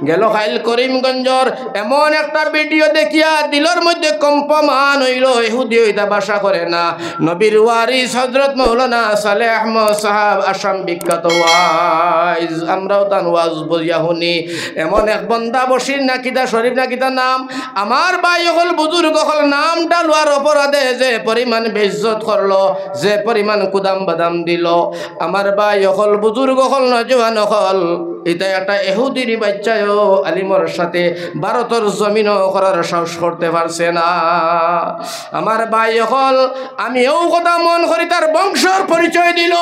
গেল খাইল করিমগঞ্জর এমন একটা ভিডিও দেখিয়া দিলের মধ্যে কম্পমান হইল। ইহুদি হইতা বাসা করে না, নবীর ওয়ারিস হযরত মাওলানা সালেহ আহমদ সাহাব আসাম বিখ্যাত ওয়াইজ, আমরাও তান ওয়াজ বলিয়া শুনি। এমন এক বন্দা বসির নাকিদা শরীফ নাকিদা নাম, আমার ভাই হল বুজুর্গ হল নামটা লোয়ার অপরাধে যে পরিমাণ বেইজ্জত করলো, যে পরিমাণ কুদাম বাদাম দিল, আমার ভাই হল বুজুর্গ হল নজওয়ান হল, এটা একটা ইহুদির বাচ্চায়ও আলিমর সাথে ভারতের জমিনও করার সাহস করতে পারছে না। আমার ভাই হল আমিও কথা মন করি, তার বংশর পরিচয় দিল,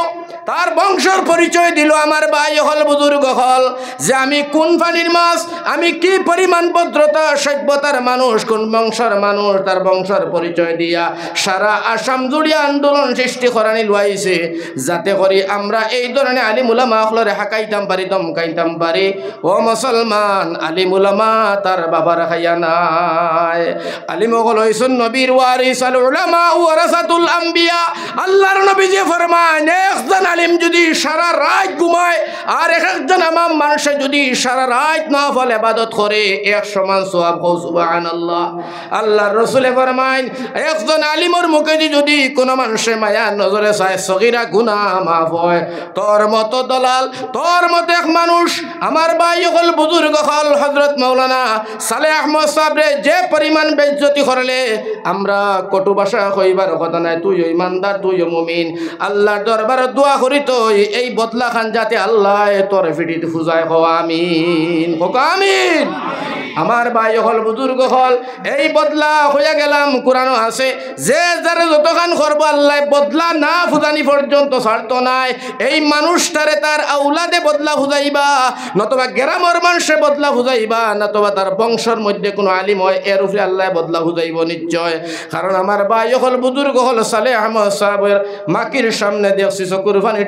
তার বংশর পরিচয় দিল আমার ভাই হল বুজুর্গ হল, যে আমি কোন পানির মাছ, আমি কি পরিমাণ ভদ্রতা সভ্যতার মানুষ, কোন বংশর মানুষ, তার বংশর পরিচয় দিয়া সারা আসাম জুড়িয়া আন্দোলন সৃষ্টি করানি লুয়াইছে, যাতে করি আমরা এই ধরনের আলিম উলামা হলরে হাকাইতাম পারি, দমকাইতাম পারি। ও মুসলমান, আলিম উলামা তার বাবার খাইয়া নাই। আলিম হল হইছেন নবীর ওয়ারিস, আল উলামা ওয়ারাসাতুল আম্বিয়া। আল্লাহর নবী যে ফরমান, একজন আলিম যদি সারা রাত ঘুমায় আর একজন আমাম মানুষে যদি সারা রাত নফল ইবাদত করে, এক সমান সওয়াব হয়। সুবহানাল্লাহ। আল্লাহর রাসূল ফরমান, একজন আলিমের মুখে যদি কোনো মানুষে মায়া নজরে চায়, সগীরা গুনাহ মাফ হয়। তোর মতো দলাল, তোর মতো এক মানুষ আমার ভাই হল বুজুর্গ হল হযরত মাওলানা সালেহ আহমদ সাহেবরে যে পরিমাণ বেইজ্জতি করলে, আমরা কটু ভাষা কইবার কথা নাই। তুই ইমানদার, তুই মুমিন, আল্লাহর দরবারে দোয়া করি তো এই বদলা খান যাতে আল্লাহ তোর ফিটিতে ফুজায় হো আমিন, হোক আমিন। আমার ভাই হল বুজুর্গ হল এই বদলা হইয়া গেলাম, কোরআনও আছে যে যারা যতখান করবো আল্লাহ বদলা না ফুজানি পর্যন্ত ছাড়তো নাই। এই মানুষটারে তার আউলাদে বদলা ফুজাইবা, নতবা গ্রামের মানুষে বদলা ফুজাইবা, নতবা তার বংশের মধ্যে কোনো আলিম হয় এর উপরে আল্লাহ বদলা ফুজাইব নিশ্চয়। কারণ আমার ভাই হল বুজুর্গ হল সালেহ আহমদ সাহেবের মাকির সামনে দেখছি চকুর পানি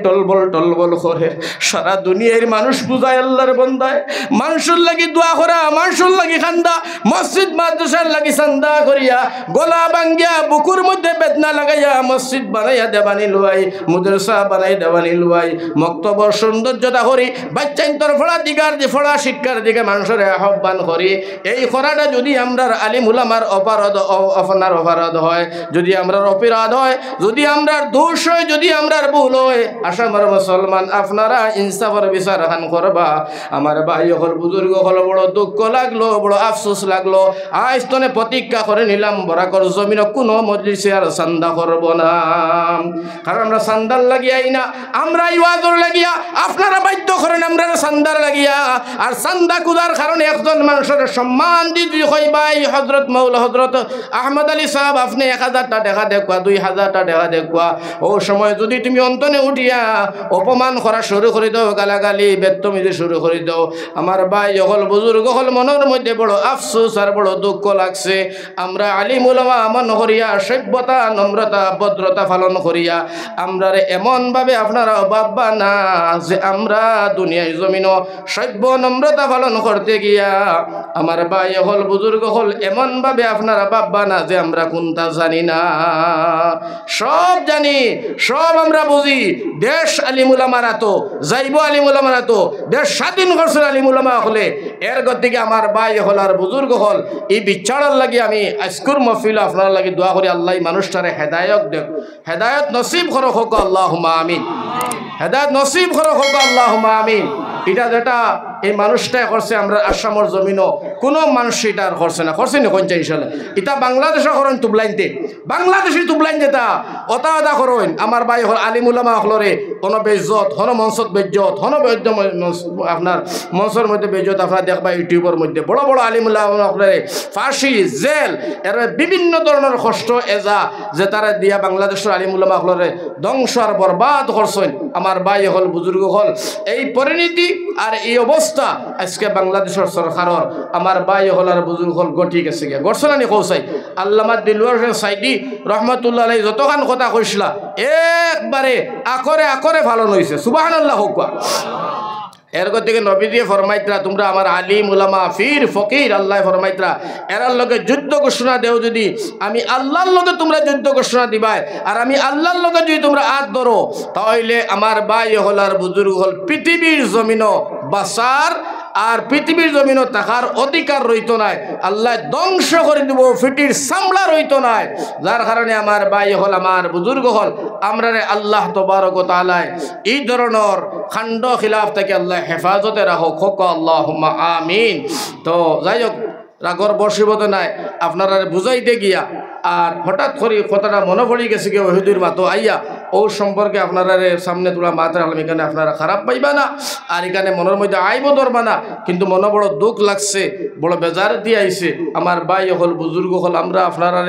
টলবল করে। সারা দুনিয়ার মানুষ বুঝায় আল্লাহর বন্দায়, মানুষের লাগি দোয়া করা, মানুষের লাগি খান্দা, মসজিদ মাদ্রাসার লাগি চান্দা করিয়া, গলা ভাঙ্গিয়া বুকুর মধ্যে বেদনা লাগাইয়া মসজিদ বানাইয়া দেবানি লুয়াই, মাদ্রাসা বানাই দেবানি লুয়াই, মক্তবর সৌন্দর্যতা করি, বাচ্চাইন্তর ফড়া দিগার যে ফড়া শিক্ষার দিকে মানুষের আহ্বান করি। এই করাটা যদি আমরা আলিম উলামার অপরাধ, আপনার অপরাধ হয়, যদি আমরা অপরাধ হয়, যদি আমরা দোষ হয়, যদি আমরা ভুল হয়, আসামের মুসলমান আপনারা ইনসাফের বিচার খান করবা। আমার ভাই হল বুজুর্গ হল বড় দুঃখ লাগলো, বড় আফসোস লাগলো। আজ তনে প্রতিজ্ঞা করে নিলাম, বরাকর জমিন কোনো মজলিসে আর চান্দা করব না। কারণ আমরা চান্দার লাগিয়াই না, আমরা ইওয়াজর লাগিয়া, আপনারা বাধ্য করেন আমরা চান্দার লাগিয়া। আর চান্দা কুদার কারণে একজন মানুষের সম্মান দিদি হই ভাই হজরত মৌলা হজরত আহমদ আলী সাহেব, আপনি 1000টা টাকা দেখুয়া, 2000টা টাকা দেখুয়া, ও সময় যদি তুমি অন্তনে উঠিয়া অপমান করা শুরু করে দাও, গালাগালি বেদতমিজি শুরু করে দাও, আমার ভাই হল বুজুর্গ হল মনের মধ্যে বড় আফসোস আর বড় দুঃখ লাগছে। আমরা আলিম উলামা মন করিয়া সভ্যতা, নম্রতা, ভদ্রতা পালন করিয়া আমরা এমনভাবে আপনারা ভাববা না যে আমরা দুনিয়ায় জমিন সভ্য নম্রতা পালন করতে গিয়া, আমার ভাই হল বুজুর্গ হল এমনভাবে আপনারা ভাববা না যে আমরা কোনটা জানি না। সব জানি, সব আমরা বুঝি। দেশ আলিম উলামার তো যাইব, আলিম উলামার তো দেশ স্বাধীন করছেন আলিম উলামা হলে। এর গতিকে আমার ভাই হল আর বুজুর্গ হল এই বিচারের লাগি আমি আজকুর মহফিল আপনার লাগি দোয়া করি, আল্লাহ মানুষটারে হেদায়ত দেখ, হেদায়ত নসিব করো হোক আল্লাহুম্মা আমিন, হেদায়ত নসিব করো হোক আল্লাহুম্মা আমিন। এটা যেটা এই মানুষটা করছে আমরা আসামের জমিনও কোনো মানুষ এটা আর করছে না, করছে না কোন ইনশাল্লাহ। এটা বাংলাদেশে করেন তুবলাইনতে, বাংলাদেশি তুবলাইন যেটা অতা অতা করেন। আমার ভাই হল আলিম উলামা হলরে কোনো বেজ্জত, হন মঞ্চত বেজ্জত, হন বৈদ্য আপনার মঞ্চের মধ্যে বেজ্জত আপনার দেখবা ইউটিউবের মধ্যে বড় বড় আলিম উলামা হলরে ফাঁসি, জেল, এর বিভিন্ন ধরনের কষ্ট এজা যে তারা দিয়া বাংলাদেশের আলিম উলামা হলরে ধ্বংস আর বরবাদ করছেন। আমার ভাই হল বুজুর্গ হল এই পরিণতি আর এই অবস্থা আজকে বাংলাদেশের সরকারের আমার ভাই হল আর বুজুর্গ হল গঠি গেছে গিয়া গড়ছে না কৌসাই। আল্লামা দিলওয়ার সাইদি রহমতুল্লাহ আলাইহি যতখান কথা কইসলা একবারে আকরে আকরে ভালো হয়েছে। সুবহানাল্লাহ হোক। এর গতিকে নবী দিয়ে ফরমাইতরা তোমরা আমার আলিম উলামা ফির ফকির, আল্লাহ ফরমাইতরা এরার লগে যুদ্ধ ঘোষণা দেও, যদি আমি আল্লাহর লগে তোমরা যুদ্ধ ঘোষণা দিবাই আর আমি আল্লাহর লগে যদি তোমরা হাত ধরো, তাহলে আমার ভাই হল আর বুজুর্গ হল পৃথিবীর জমিনও বাসার আর পৃথিবীর জমিনও থাকার অধিকার রইত নাই, আল্লাহ ধ্বংস করে দিব, ফিটির সামলা রইত নাই। যার কারণে আমার ভাই হল, আমার বুজুর্গ হল, আমরা আল্লাহ তবারক ওয়া তাআলা এই ধরনের খান্ড খিলাফ থেকে আল্লাহ হেফাজতে রাখো, খোক আল্লাহুম্মা আমিন। তো যাই হোক, রাগর বসিবত নাই, আপনারা বুঝাইতে গিয়া আর হঠাৎ করে কথাটা মনে পড়ে গেছে কি ওহিদুর মাতো আইয়া ও সম্পর্কে আপনারা সামনে তোলা মাত্রা হলাম, এখানে আপনারা খারাপ পাইবা না, আর এখানে মনের মধ্যে আইব ধরবা না। কিন্তু মনে বড় দুঃখ লাগছে, বড় বেজার দিয়ে আইছে। আমার ভাই হল, বুজুর্গ হল, আমরা আপনারা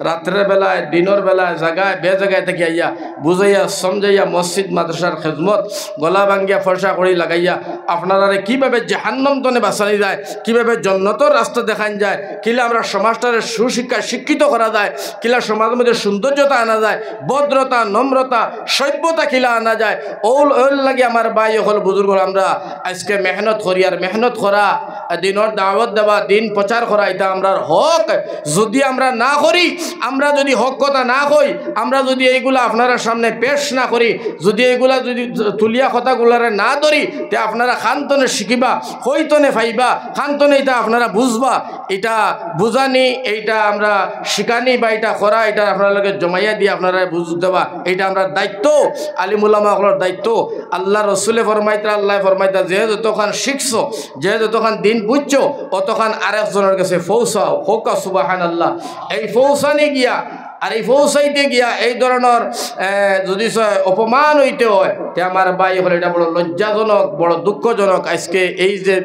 রাত্রের বেলায়, দিনের বেলায়, জায়গায় বে জায়গায় থেকে আইয়া বুঝাইয়া সমঝাইয়া মসজিদ মাদ্রাসার খেদমত গলা ভাঙ্গিয়া ফর্সা করি লাগাইয়া আপনারা কীভাবে জাহান্নাম তনে বাঁচানি যায়, কীভাবে জন্নতর রাস্তা দেখান যায়, কিলা আমরা সমাজটারে সুশিক্ষা শিক্ষিত করা যায়, কিলা সমাজের মধ্যে সৌন্দর্যতা আনা যায়, ভদ্রতা, নম্রতা, সভ্যতা কিলা আনা যায়। ওল লাগে আমার ভাই হল, বুজুর্গ হল, আমরা আজকে মেহনত করি। আর মেহনত করা, দিনের দাওয়াত দেওয়া, দিন প্রচার করা, এটা আমরা হক। যদি আমরা না করি, আমরা যদি হক কথা না কই, আমরা যদি এইগুলা আপনারা সামনে পেশ না করি, যদি এইগুলা যদি তুলিয়া কথাগুলারে না ধরি, তে আপনারা খান্তনে শিখিবা, হইতনে ফাইবা, খান্তনে এটা আপনারা বুঝবা। এটা বুঝানি, এইটা আমরা শিখানি বা এটা করা, এটা আপনারা জমাইয়া দিয়ে আপনারা বুঝ দেওয়া, এইটা আমরা দায়িত্ব, আলিমুলামাগুলোর দায়িত্ব। আল্লাহ রসুলে ফরমাইতা, আল্লাহ ফরমাইতা, যে যতক্ষণ শিখছো, যে যতক্ষণ দিন বুঝছো, অতক্ষণ আরেকজনের কাছে পৌঁছাও, হোক সুবহানাল্লাহ। এই পৌঁছানি গিয়া, আর এই পৌঁছাইতে গিয়া এই ধরনের যদি অপমান হইতে হয়, তে আমার ভাই হলে এটা বড় লজ্জাজনক, বড় দুঃখজনক। আজকে এই যে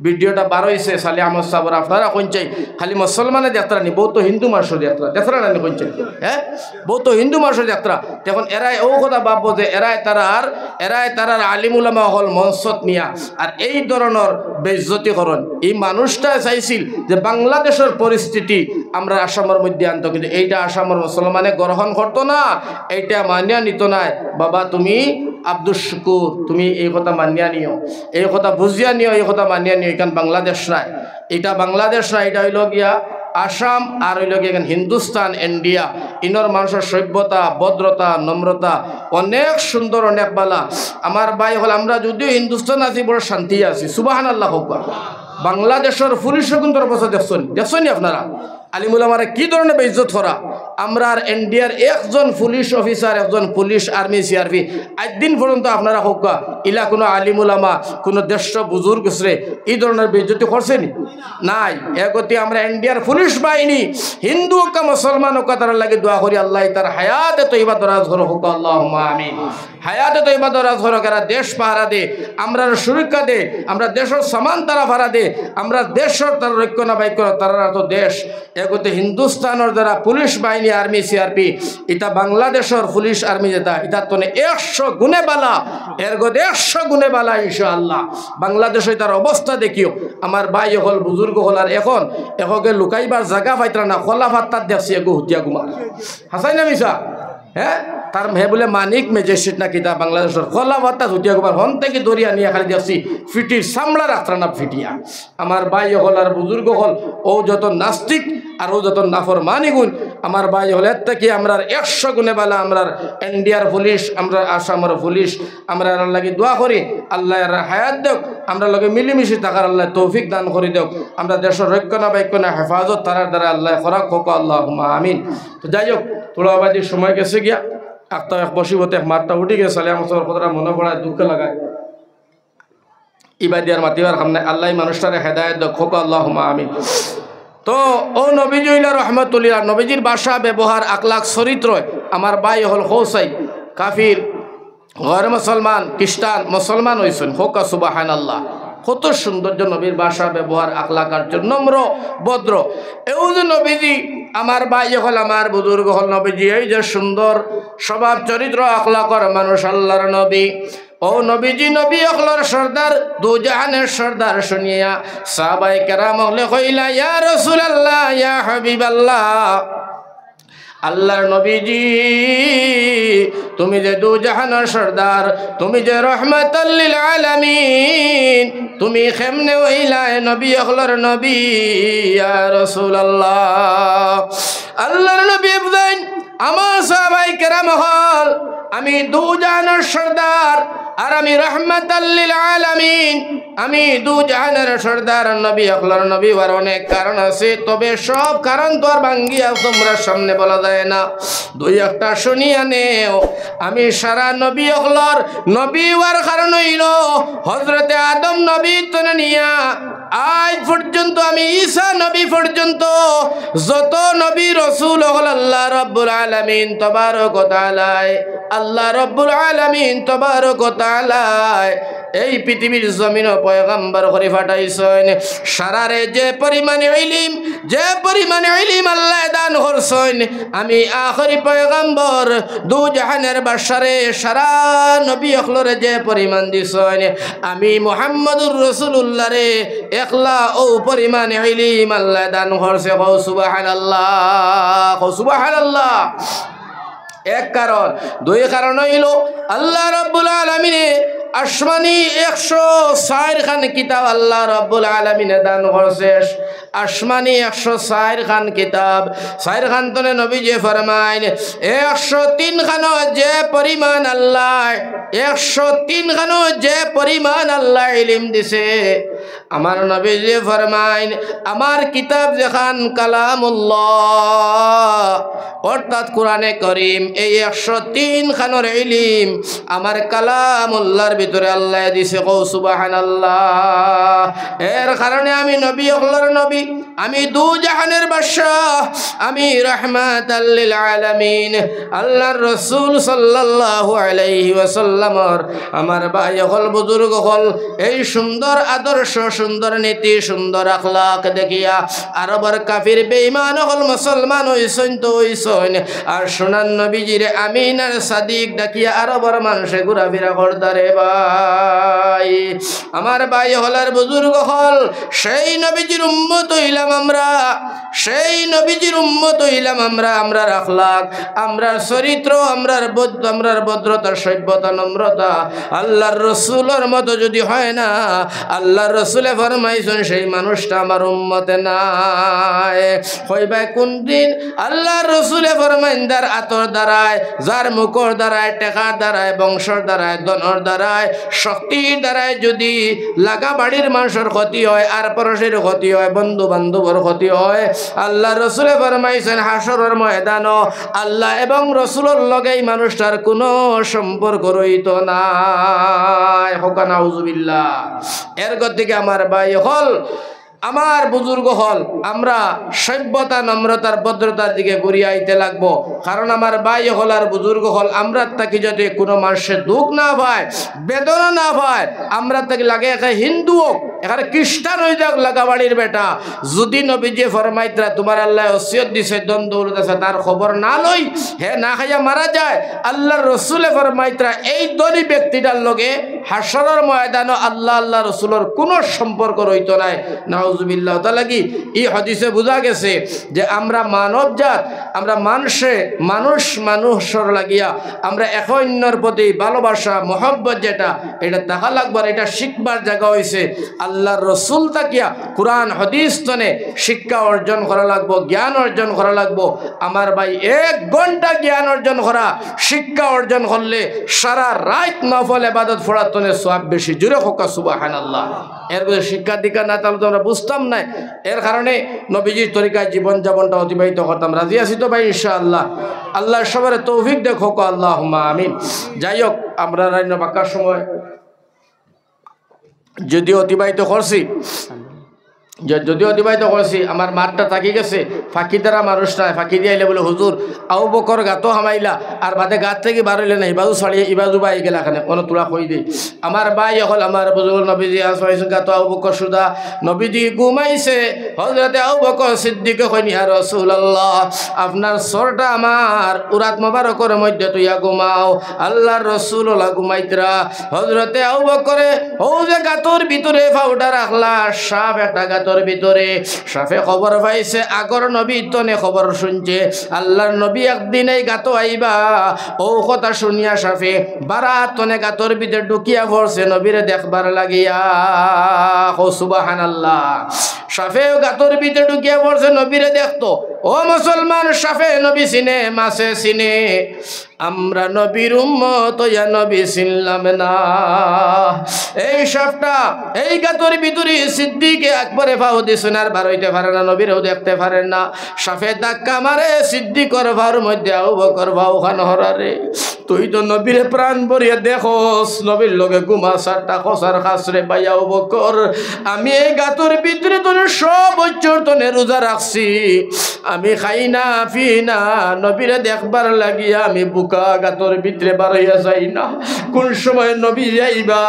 ভিডিওটা বার হয়েছে সালে আহমদ সাহর, আপনারা কইছেন খালি মুসলমানের যাত্রা নি, বহুত হিন্দু মানুষের যাত্রা, যাত্রা না কইছেন, হ্যাঁ, বহুত হিন্দু মানুষের যাত্রা। তখন এরাই ও কথা ভাববো যে এরাই তারার আলিমুলামা হল মঞ্চত নিয়া আর এই ধরনের বেইজ্জতিকরণ। এই মানুষটা চাইছিল যে বাংলাদেশের পরিস্থিতি আমরা আসামের মধ্যে আনতো, কিন্তু এইটা আসামের মুসলমানে গ্রহণ করতো না, এইটা মানিয়া নিত নাই। বাবা তুমি আব্দুল শুকুর, তুমি এই কথা মানিয়া নিও, এই কথা বুঝিয়া নিও, এই কথা মানিয়া নিও। এখান বাংলাদেশ নাই, এটা বাংলাদেশ নাই, এটা হইল গিয়া আসাম, আর হইল গিয়া এখানে হিন্দুস্তান, ইন্ডিয়া। ইনর মানুষের সভ্যতা, ভদ্রতা, নম্রতা অনেক সুন্দর, অনেক বালা। আমার ভাই হল, আমরা যদিও হিন্দুস্তান আছি, বড় শান্তি আছি, সুবহানাল্লাহ হোক। বাংলাদেশের পুলিশও কিন্তু অবস্থা দেখছেন আপনারা, আলিমুলামারা কি ধরনের বেইজ্জত করা। আমরা আর ইন্ডিয়ার একজন পুলিশ অফিসার, একজন পুলিশ, আর্মি, সিআরপি আজ দিন পর্যন্ত আপনারা হোক ইলা কোনো আলিমুলামা, কোনো দেশ বুজুর্গ শ্রে এই ধরনের বেইজ্জতি করছেন নাই। এগতি আমরা ইন্ডিয়ার পুলিশ বাহিনী, হিন্দু হোক মুসলমান হোক, তার লাগে দোয়া করি আল্লাহ তার হায়াতে তৈবা দরাজ ঘর হোক, আল্লাহুম্মা আমিন। হায়াতে তৈবা দরাজ ঘর, এরা দেশ পাহারা দে, আমরা সুরক্ষা দে, আমরা দেশের সমান তারা ভাড়া দে, আমরা দেশের তার রক্ষণা বাইক তারা তো দেশ। এগোতে হিন্দুস্তানের যারা পুলিশ বাহিনী, আর্মি, সিআরপি, এটা বাংলাদেশের পুলিশ আর্মি যেটা, এটা তো 100 গুণে বালা, এর গতে 100 গুণে বালা ইনশাআল্লাহ। বাংলাদেশে তার অবস্থা দেখিও আমার ভাই হল, বুজুর্গ হল, আর এখন একে লুকাইবার জায়গা পাইতরা না, খোলা ভাত্তার দেখছি এগো হুতিয়া গুমা, হাসাই না মিশা, হ্যাঁ, তার হে বলে মানিক মেজেস্ট্রেট না কিতা বাংলাদেশের খোলা ভাত্তা ধুতিয়া গুমার হন থেকে দরিয়া নিয়ে খালি দেখছি ফিটির সামলা রাখতা না ফিটিয়া। আমার ভাই হল আর বুজুর্গ হল, ও যত নাস্তিক আর ও যত নাফর মানি গুণ, আমার ভাই হল এর থেকে আমরা 100 গুণে বালা। আমরা ইন্ডিয়ার পুলিশ, আমরা আসামের পুলিশ, আমরা লাগি দোয়া করি আল্লাহ এর হায়াত দেখ, আমরা লগে মিলিমিশি থাকার আল্লাহ তৌফিক দান করে দেখ, আমরা দেশের রক্ষণা বাইক্ষণা হেফাজত তারার দ্বারা আল্লাহ খরাক হোক, আল্লাহুম্মা আমিন। তো যাই হোক, তোলাবাদির সময় গেছে গিয়া, একটা এক বসিবতে এক মাঠটা উঠে গেছে, আমার কথাটা মনে পড়ায় দুঃখ লাগায়। ইবাদিয়ার মাতিবার সামনে আল্লাহ মানুষটারে হেদায়ত দেখ, হোক, আল্লাহুম্মা আমিন। তো ও নবীজি রহমতুল্লাহ, নবীজির ভাষা, ব্যবহার, আখলাক, চরিত্র আমার ভাই হল হোসাই কাফির, গैर মুসলমান, খ্রিস্টান, মুসলমান হয়েছেন, হোক সুবহানাল্লাহ। কত সৌন্দর্য নবীর ভাষা, ব্যবহার, আখলাক, আর নম্র, ভদ্র। এই যে নবীজি আমার ভাই হল, আমার বুজুর্গ হল, নবীজি এই যে সুন্দর স্বভাব, চরিত্র, আখলাকর মানুষ, আল্লাহর নবী। ও নবীজি নবী অখলার সর্দার, দু জাহানের সর্দার শুনিয়া সাহাবায়ে কেরাম হলে কইলা, ইয়া রাসূলুল্লাহ, ইয়া হাবিবাল্লাহ, আল্লাহর নবীজি তুমি যে দু জাহানের সর্দার, তুমি যে রহমাতাল লিল আলামিন, তুমি কেমনে হইলা নবী অখলার নবী ইয়া রাসূলুল্লাহ। আল্লাহর নবী বুঝাইন, আমার সাহাবায়ে কেরাম হল, আমি দু জাহানের সর্দার আর আমি রাহমাতাল লিল আলামিন আমি দু জাহানের সর্দার নবী আকলার নবী হওয়ার অনেক কারণ আছে তবে সব কারণ তো আর ভাঙ্গিয়া তোমরা সামনে বলা যায় না দুই একটা শুনিয়া নেও আমি সারা নবী আকলার নবী হওয়ার কারণ হইল হযরতে আদম নবী তনে নিয়া আজ পর্যন্ত আমি ঈসা নবী পর্যন্ত যত নবী রাসূল হল আল্লাহ রাব্বুল আলামিন তাবারক ওয়া তাআলা আল্লাহ রাব্বুল আলামিন তাবারক ওয়া তাআলা এই পৃথিবীর জমিন পয়গম্বর করে পাঠাইছেন সারারে যে পরিমাণে ইলম আল্লাহ দান করছেন আমি আখরি পয়গম্বর দু জাহানের বাদশারে সারা নবী আকলরে যে পরিমাণ দিছেন আমি মুহাম্মদুর রাসূলুল্লাহ রে একলা ও পরিমাণে ইলম আল্লাহ দান করছে সুবহানাল্লাহ এক কারণ দুই কারণ হইল আল্লাহ রাব্বুল আলামিনে আসমানি 104 খান কিতাব আল্লাহ রাব্বুল আলামিনে দান করছে আসমানি 104 খান কিতাব 4 খান তনে নবী যে ফরমাইন 103 খান যে পরিমাণ আল্লাহ 103 খান যে পরিমাণ আল্লাহ ইলম দিছে আমার নবী যে ফরমাইন আমার কিতাব যেখান কালামুল্লাহ অর্থাৎ কোরআনে করিম এই 103 খানের ইলম আমার কালামুল্লাহর ভিতরে আল্লাহ দিছে কও সুবহানাল্লাহ এর কারণে আমি নবী আল্লাহর নবী আমি দু জাহানের বাদশা আমি রাহমাতাল লিল আলামিন আল্লাহর রাসূল সাল্লাল্লাহু আলাইহি ওয়াসাল্লামর আমার ভাই হল বুজুর্গ হল এই সুন্দর আদর্শ সুন্দর নীতি সুন্দর আখলাক দেখিয়া আরবের কাফির বেঈমান হল মুসলমান হইছেন তো হইছেন আর সোনার নবীজির আমিন আর সাদিক ডাকিয়া আরবের মানুষে ঘোরাফেরা করতারে ভাই আমার ভাই হলার বুজুর্গ হল সেই নবীজির উম্মত হইলাম আমরা সেই নবীজির উম্মত হইলাম আমরা আখলাক আমরার চরিত্র আমরার ভদ্রতা সভ্যতা নম্রতা আল্লাহর রাসূলের মতো যদি হয় না আল্লাহর রাসূলে ফরমাইছেন সেই মানুষটা আমার উম্মতে নাই হইবা কোন দিন আল্লাহর রাসূলে ফরমাইন দার আতর দ্বারায় যার মুখর দ্বারায় টেকার দ্বারায় বংশর দ্বারায় ধনের দ্বারায় শক্তির দ্বারায় যদি লাগা বাড়ির মানুষের ক্ষতি হয় আর পরশের ক্ষতি হয় বন্ধু বান্ধবের ক্ষতি হয় আল্লাহর রাসূলে ফরমাইছেন হাসরের ময়দানও আল্লাহ এবং রাসূলের লগে এই মানুষটার কোনো সম্পর্ক রইত না হোক নাউজুবিল্লাহ এর থেকে আমার ভাই হল আমার বুজুর্গ হল আমরা সভ্যতা নম্রতার ভদ্রতার দিকে ঘুরিয়ে আইতে লাগবো কারণ আমার ভাই হল আর বুজুর্গ হল আমরা তাকে যদি কোনো মানুষের দুঃখ না পায় বেদনা না পায় আমরা তাকে লাগে একা হিন্দু হোক এখানে খ্রিস্টান হয়ে যাক লাগা বাড়ির বেটা যদি নবীজি ফরমাইতরা তোমার আল্লাহ ওসিয়ত দিছে দন দৌলত আছে তার খবর না লই হে না খাইয়া মারা যায় আল্লাহর রসুলে ফরমাইতরা এই ধনী ব্যক্তিটার লগে হাসরের ময়দানে আল্লাহ রসুলের কোনো সম্পর্ক রইত নাই নাউজুবিল্লাহ তাআলা কি এই হাদিসে বোঝা গেছে যে আমরা মানব জাত আমরা মানুষের লাগিয়া আমরা এক অন্যের প্রতি ভালোবাসা মহব্বত যেটা এটা দেখা লাগবার এটা শিখবার জায়গা হয়েছে আল্লাহর রসুল তাকিয়া কোরআন হাদিস তনে শিক্ষা অর্জন করা লাগবো জ্ঞান অর্জন করা লাগবো আমার ভাই 1 ঘন্টা জ্ঞান অর্জন করা শিক্ষা অর্জন করলে সারা রাত নফল ইবাদত পড়ার তনে সওয়াব বেশি জোরে হোক সুবহানাল্লাহ এর শিক্ষা দীক্ষা না তাহলে তো আমরা বুঝতাম না এর কারণে নবীজির তরিকায় জীবনযাপনটা অতিবাহিত করতাম রাজি আছি তো ভাই ইনশাআল্লাহ আল্লাহ সবার তৌফিক দেখো আল্লাহুম্মা আমিন যাই হোক আমরা রাইন বাক্কার সময় যদিও অতিবাহিত করছি আমার মাঠটা থাকি গেছে ফাঁকি দ্বারা মানুষ নাই ফাঁকি দিয়ে আইলে বলে হুজুর আবু বকর গাতো হামাইলা আর বাদে গাত থেকে বার হইলে না ইবাজু ছাড়িয়ে ইবাজু বাই গেলা এখানে কোনো তোলা কই দিই আমার ভাই হল আমার বুজুর্গ নবীজি আসমাইছে গাতো আবু বকর সুদা নবীজি ঘুমাইছে হযরতে আবু বকর সিদ্দিকে কইনি ইয়া রাসূলুল্লাহ আপনার সরটা আমার উরাত মোবারকের মধ্যে তুইয়া ঘুমাও আল্লাহর রাসূল ঘুমাইতরা হযরতে আবু বকরে ও যে গাতর ভিতরে পাউডার রাখলা সাপ একটা তোর ভিতরে সাফে খবর পাইছে আগর নবী তনে খবর শুনছে আল্লাহর নবী একদিন এই গাতো আইবা ও কথা শুনিয়া সাফে বারাত তনে গাতর ভিতরে ঢুকিয়া পড়ছে নবীরে দেখবার লাগিয়া ও সুবহানাল্লাহ সাফে গাতর ভিতরে ঢুকিয়া পড়ছে নবীরে দেখতো ও ও মুসলমান, সাফে নবী চিনে, মাছে চিনে, আমরা নবীর উম্মত ইয়া নবী চিনলাম না। এই সাপটা এই গাতর ভিতরে সিদ্দিকে আকবরে ফাও দিছেন, আর বার হইতে পারে না, নবীরও দেখতে পারে না। সাফে ধাক্কা মারে সিদ্দিকর ভার মধ্যে, আবু বকর ভাও খান হরারে, তুই তো নবীরে প্রাণ ভরিয়া দেখোস, নবীর লগে গুমা সারটা খসার খাসরে ভাই আবু বকর, আমি এই গাতর ভিতরে তোর সব বছর তোনে রোজা রাখছি, আমি খাই না ফি না, নবীরে দেখবার লাগিয়া আমি বুকা গাতর ভিতরে বাড়াইয়া যাই না। কোন সময় নবী যাইবা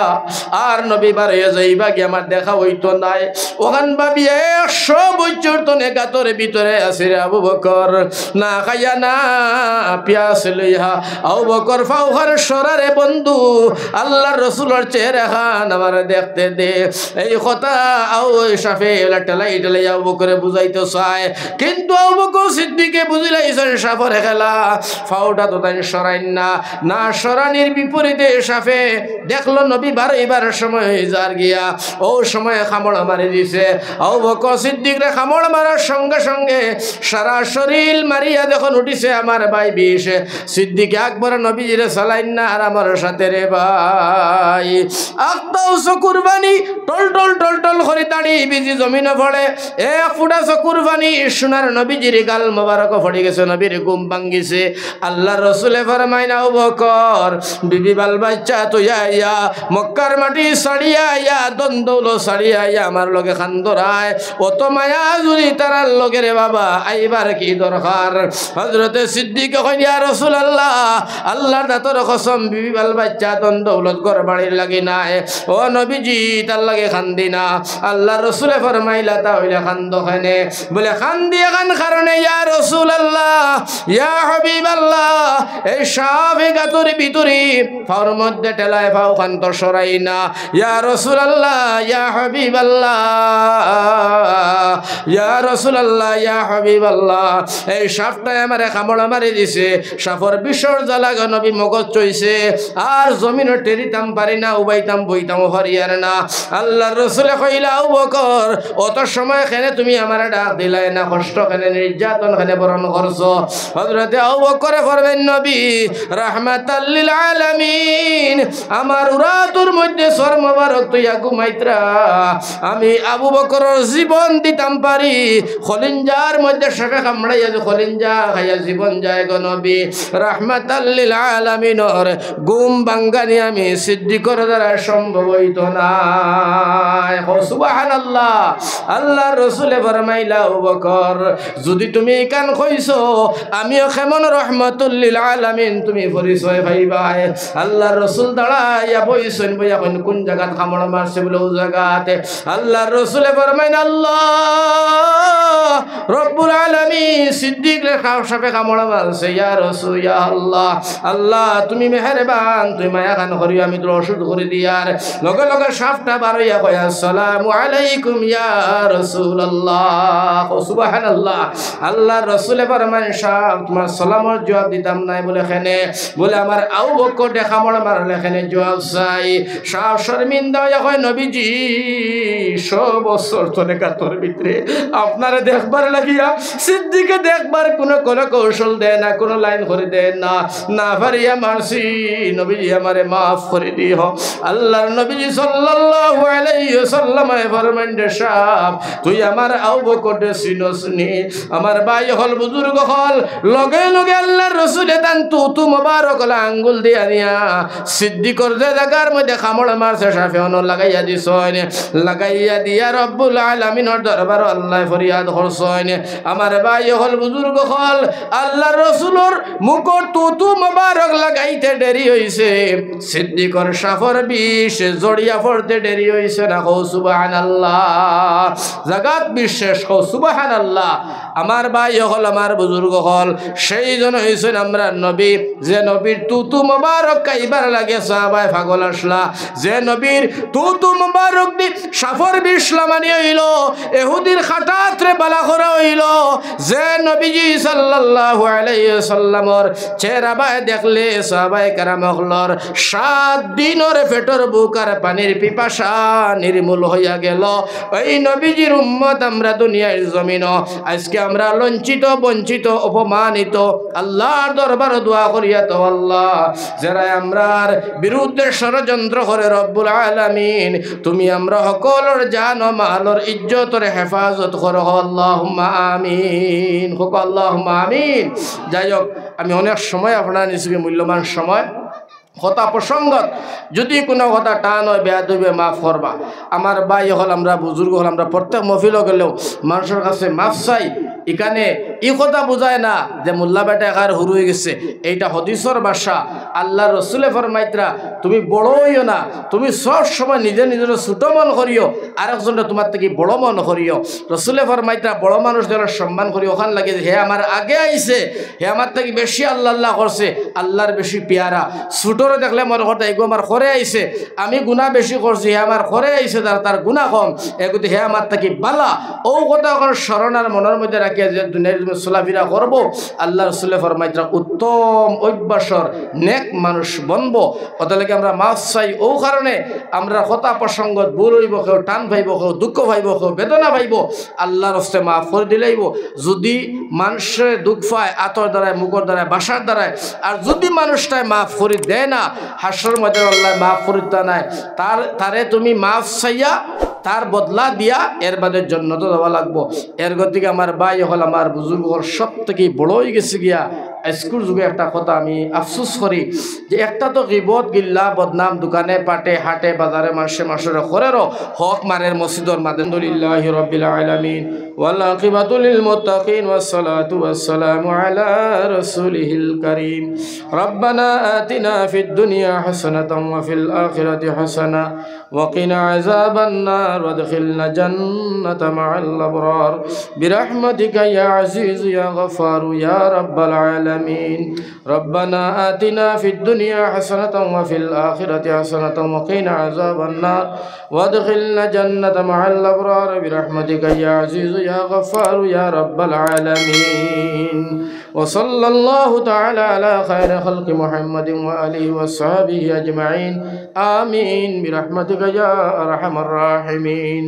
আর নবী বাড়াইয়া যাইবা কি আমার দেখা হইতো নাই। ওখান ভাবি 100 বছর তোনে গাতর ভিতরে আছে রে আবু বকর, না খাইয়া না পিয়াস লইয়া আবু বকর ফাউখার সরারে বন্ধু, আল্লাহর রাসূলের চেহারা খান আমার দেখতে দে। এই কথা আও সাফে টেলাই টেলাই আবু বকরে বুঝাইতে চায়, কিন্তু আবু বকর সিদ্দিকে বুঝিলাইছেন সাফর খেলা, ফাউটা তো তাই সরাইন না, না সরানির বিপরীতে সাফে দেখলো নবী বারবার সময় যার গিয়া, ও সময় খামড় মারি দিছে। আবু বকর সিদ্দিক রে খামড় মারার সঙ্গে সঙ্গে সারা শরীর মারিয়া যখন উঠিছে আমার ভাই বিষ, সিদ্দিকে আকবর নবীজিরে চালাইন না আর আমার সাথে রে ভাই। আক্তাও চকুর বাণী টল টল টল টল করে দাঁড়ি বিজি জমিনে পড়ে, এক ফুটা চকুর বাণী সোনার নবীজির গাল মোবারক পড়ে গেছে, নবীর ঘুম ভাঙ্গিছে। আল্লাহ রসুলে ফরমাইন আবু বকর বিবি বাল বাচ্চা তুইয়া ইয়া মক্কার মাটি ছাড়িয়া ইয়া দন্দৌল ছাড়িয়া ইয়া আমার লগে খান্দরায়, অত মায়া জুড়ি তারার লগে রে বাবা আইবার কি দরকার। হযরতে সিদ্দিক কইন ইয়া রাসূলুল্লাহ, আল্লাহর দাতর কসম বিবি বাল বাচ্চা দন্দৌলত ঘর বাড়ির লাগি নাই, ও নবীজি তার লাগে খান্দি না। আল্লাহ রসুলে ফরমাইলা তাহলে খান্দ খানে, বলে খান্দি এখান কারণে ইয়া রাসূলুল্লাহ ইয়া হাবিবাল্লাহ, এই সাফে গাতর ভিতরে ফাওর মধ্যে টেলায় ফাও খান্ত সরাই না, ইয়া রাসূলুল্লাহ ইয়া হাবিবাল্লাহ ইয়া রাসূলুল্লাহ ইয়া হাবিবাল্লাহ, এই সাপটায় আমারে কামড় মারি দিছে, সাফর বিশ্বর জ্বালা নবী মগজ চইছে, আর জমিন টেরিতাম পারি না, উবাইতাম বইতাম হরিয়ার না। আল্লাহর রাসূলে কইলা আবু বকর অত সময় কেনে তুমি আমার ডাক দিলাই না, কষ্ট কেনে নির্যাতন কেনে বরণ করছো। হযরতে আবু বকরে ফরবেন নবী রাহমাতাল লিল আলামিন, আমার উরাতুর মধ্যে সর মোবারক তুইয়া ঘুমাইতরা, আমি আবু বকরের জীবন দিতাম পারি, খলিঞ্জার মধ্যে সাপে কামড়াইয়া যে খলিঞ্জা খাইয়া জীবন যায় গো নবী রাহমাতাল লিল আলামিনের ঘুম ভাঙ্গানি আমি সিদ্দিকর দ্বারা সম্ভব হইতো না। সুবহানাল্লাহ। আল্লাহর রাসূলে ফরমাইলা আবু বকর যদি তুমি কান কইছো আমিও কেমন রহমাতুল লিল আলামিন তুমি পরিচয় পাইবা। আল্লাহর রাসূল দাঁড়াইয়া বইছেন, বইয়া কোন জায়গাত কামড় মারছে বলে ও জায়গাতে। আল্লাহর রাসূলে ফরমাইন আল্লাহ রব্বুল আলামিন সিদ্দিক রে সাপে কামড় মারছে, ইয়া রাসূল ইয়া আল্লাহ, আল্লাহ তুমি মেহেরবান, তুমি মায়া খান করিও আমি তোর ওষুধ করে দিয়ার। লগে লগে সাপটা বারইয়া কয় আসসালামু আলাইকুম ইয়া রাসূলুল্লাহ। সুবহানাল্লাহ। আল্লাহর রাসূলে ফরমায় সাপ তোমার সালামের জবাব দিতাম নাই বলে এখানে, বলে আমার আবু বকর কামড় মারলে এখানে জবাব চাই। সাপ শর্মিন্দা হইয়া কয় নবীজি 100 বছর তোরে কাতর ভিতরে আপনারে দেখবার লাগিয়া সিদ্দিকে দেখবার কোনো কৌশল দেয় না, কোনো লাইন করে দেয় না, না পারিয়া মারছি, নবীজি আমারে মাফ করে দিও। আল্লাহর নবীজি সাল্লাল্লাহু আলাইহি ওয়াসাল্লাম ফরমান সাপ তুই আমার আবু বকরকে চিনসনি, আমার ভাই হল বুজুর্গ হল। লগে লগে আল্লাহর রাসূলে তান তুতু মোবারক আঙ্গুল দিয়া নিয়া সিদ্দিকর যে জায়গার মধ্যে কামড় মারছে সাপে অন লাগাইয়া দিছন, লাগাইয়া দিয়া রব্বুল আলামিনের দরবার আল্লাহ ফরিয়াদ করছন। আমার ভাই হল বুজুর্গ হল আল্লাহর রাসূলের মুখর তুতু মোবারক লাগাইতে দেরি হইছে, সিদ্দিকর সাফর বিষ জড়িয়া পড়তে দেরি হইছে না। কও সুবহানাল্লাহ। জাগাত বিশ্বাস কও সুবহানাল্লাহ। আমার ভাই হল আমার বুজুর্গ হল সেই জন্য হইছেন আমরা নবী, যে নবীর তুতু মোবারক খাইবার লাগে সাহাবায়ে পাগল আসলা, যে নবীর তুতু মোবারক দি সাফর বিষ লামানি হইল এহুদির খাটাত ভিতরে বালা করা হইল যে নবীজি সাল্লাল্লাহু আলাইহি সাল্লামর চেহারা বাই দেখলে সাহাবায়ে কেরাম হলর 7 দিনের পেটর বুকার পানির পিপাসা নির্মূল হইয়া গেল। ওই নবীজির উম্মত আমরা দুনিয়ার জমিন আজকে আমরা লঞ্চিত বঞ্চিত অপমানিত। আল্লাহর দরবারে দোয়া করিয়া তো আল্লাহ যারা আমরার বিরুদ্ধে ষড়যন্ত্র করে রব্বুল আলামিন তুমি আমরা সকলের জান ও মালর ইজ্জতের হেফাজত করো আল্লাহুম্মা আমিন। হোক আল্লাহুম্মা আমিন। যাই হোক, আমি অনেক সময় আপনার নিজকে মূল্যবান সময় কথা প্রসঙ্গত যদি কোনো কথা টান হয় বেয়াদবি মাফ করবা। আমার ভাই হল আমরা বুজুর্গ হল আমরা প্রত্যেক মহফিলও গেলেও মানুষের কাছে মাফ চাই। এখানে এই কথা বোঝায় না যে মোল্লা বেটা একার হুরু হয়ে গেছে, এইটা হদিসর ভাষা। আল্লাহ রসুলে ফরমাইতরা তুমি বড় হইও না, তুমি সব সময় নিজের নিজের ছোট মন করিও, আরেকজনের তোমার থেকে বড় মন করিও। রসুলে ফরমাইতরা বড় মানুষদের সম্মান করি। ওখান লাগে হে আমার আগে আইছে, হে আমার থেকে বেশি আল্লাহ আল্লাহ করছে, আল্লাহর বেশি পেয়ারা। ছোটরে দেখলে মনে করতে এগো আমার করে আইছে, আমি গুণা বেশি করছি, হে আমার করে আইছে তার গুণা কম, এগুলো হে আমার থেকে বালা। ও কথা স্মরণ আর মনের মধ্যে রাখি যে দুনিয়ার চলাফেরা করবো। আল্লাহ রসুলে ফরমাইতরা উত্তম অভ্যাসর নেক মানুষ বনবো। অতলেকে আমরা মাফ চাই। ও কারণে আমরা কথা প্রসঙ্গ ভুল হইব, কেউ টান ভাইব, কেউ দুঃখ ভাইব, কেউ বেদনা ভাইব, আল্লাহর হস্তে মাফ করে দিলেইব। যদি মানুষের দুঃখ পায় আতর দ্বারায়, মুখর দ্বারায়, বাসার দ্বারায়, আর যদি মানুষটাই মাফ করে দেয় না, হাসর মধ্যে আল্লাহ মাফ করিতে নাই, তারে তুমি মাফ চাইয়া তার বদলা দিয়া এর বাদের জন্য তো দেওয়া লাগবো। এর গতিকে আমার ভাই হল আমার বুজুর্গ হল সব থেকে বড় হয়ে গেছে গিয়া স্কুল যুগে একটা কথা আমি আফসোস করি যে একটা তো গিবত গিল্লা বদনাম দোকানে পাটে হাটে বাজারে মানুষের করেরও হক মারের মসজিদর মাঝে। আলহামদুলিল্লাহি রাব্বিল আলামিন ওয়াল আকিবাতু লিল মুত্তাকিন ওয়াস সালাতু ওয়াস সালামু আলা রাসূলিহিল কারীম। রব্বানা আতিনা ফিদ দুনিয়া হাসানাতাও ওয়া ফিল আখিরাতি হাসানা ওয়া কিনা আযাবান নার ওয়াদখিলনা জান্নাতা মা'আল আবরার বিরহমাতিকা ইয়া আজিজ ইয়া গফফার ইয়া রাব্বাল আলামিন। ربنا آتنا في الدنيا حسنة وفي الآخرة حسنة وقنا عذاب النار وادخلنا جنة مع الأبرار برحمتك يا عزيز يا غفار يا رب العالمين. وصلى الله تعالى على خير خلق محمد وآله وصحبه أجمعين. آمين برحمتك يا أرحم الراحمين.